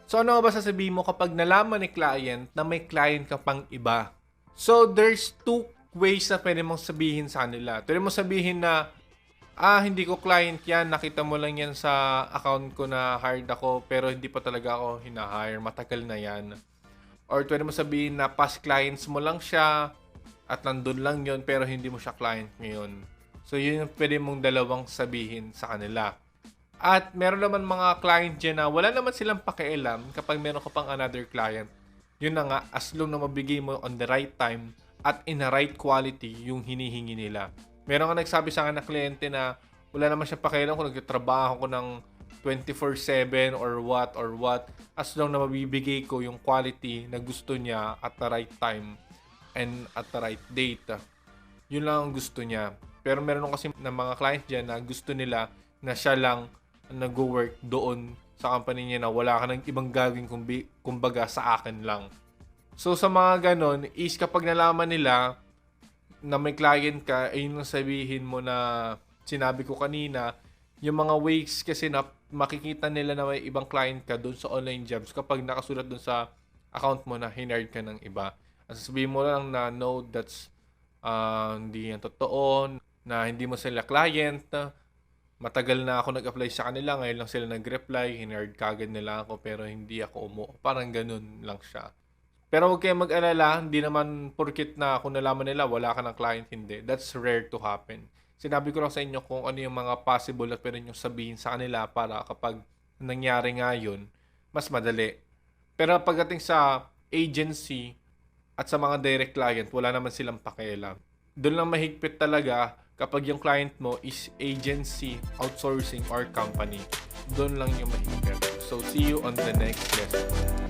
So ano ba sasabihin mo kapag nalaman ni client na may client ka pang iba? So there's two ways na pwede mong sabihin sa kanila. Pwede mong sabihin na, hindi ko client yan, nakita mo lang yan sa account ko na hired ako, pero hindi pa talaga ako hinahire, matagal na yan. Or pwede mo sabihin na past clients mo lang siya, at nandun lang yon pero hindi mo siya client ngayon. So yun yung pwede mong dalawang sabihin sa kanila. At meron naman mga client dyan na wala naman silang pakialam kapag meron ka pang another client. Yun na nga, as long na mabigay mo on the right time at in the right quality yung hinihingi nila. Meron ka nagsabi sa akin na kliyente na wala naman siya pakialam kung nagtatrabaho ko ng 24/7 or what. As long na mabibigay ko yung quality na gusto niya at the right time and at the right date. Yun lang ang gusto niya. Pero meron kasi na mga client dyan na gusto nila na siya lang nag-work doon sa company niya na wala ka ng ibang gagawin kumbaga sa akin lang. So sa mga ganon is kapag nalaman nila na may client ka, ayun ang sabihin mo na sinabi ko kanina, yung mga ways kasi na makikita nila na may ibang client ka doon sa online jobs kapag nakasulat doon sa account mo na hired ka ng iba. At sabihin mo lang na no, that's hindi yan totoo, na hindi mo sila client, matagal na ako nag-apply sa kanila, ngayon lang sila nag-reply, hinard kagad nila ako pero hindi ako parang ganun lang siya. Pero huwag kayong mag-alala, hindi naman porkit na kung nalaman nila wala ka ng client, hindi. That's rare to happen. Sinabi ko lang sa inyo kung ano yung mga possible at pwede nyo sabihin sa kanila para kapag nangyari nga yun, mas madali. Pero pagdating sa agency at sa mga direct client, wala naman silang pakialam. Doon lang mahigpit talaga kapag yung client mo is agency, outsourcing, or company. Doon lang yung mahigpit. So, see you on the next lesson.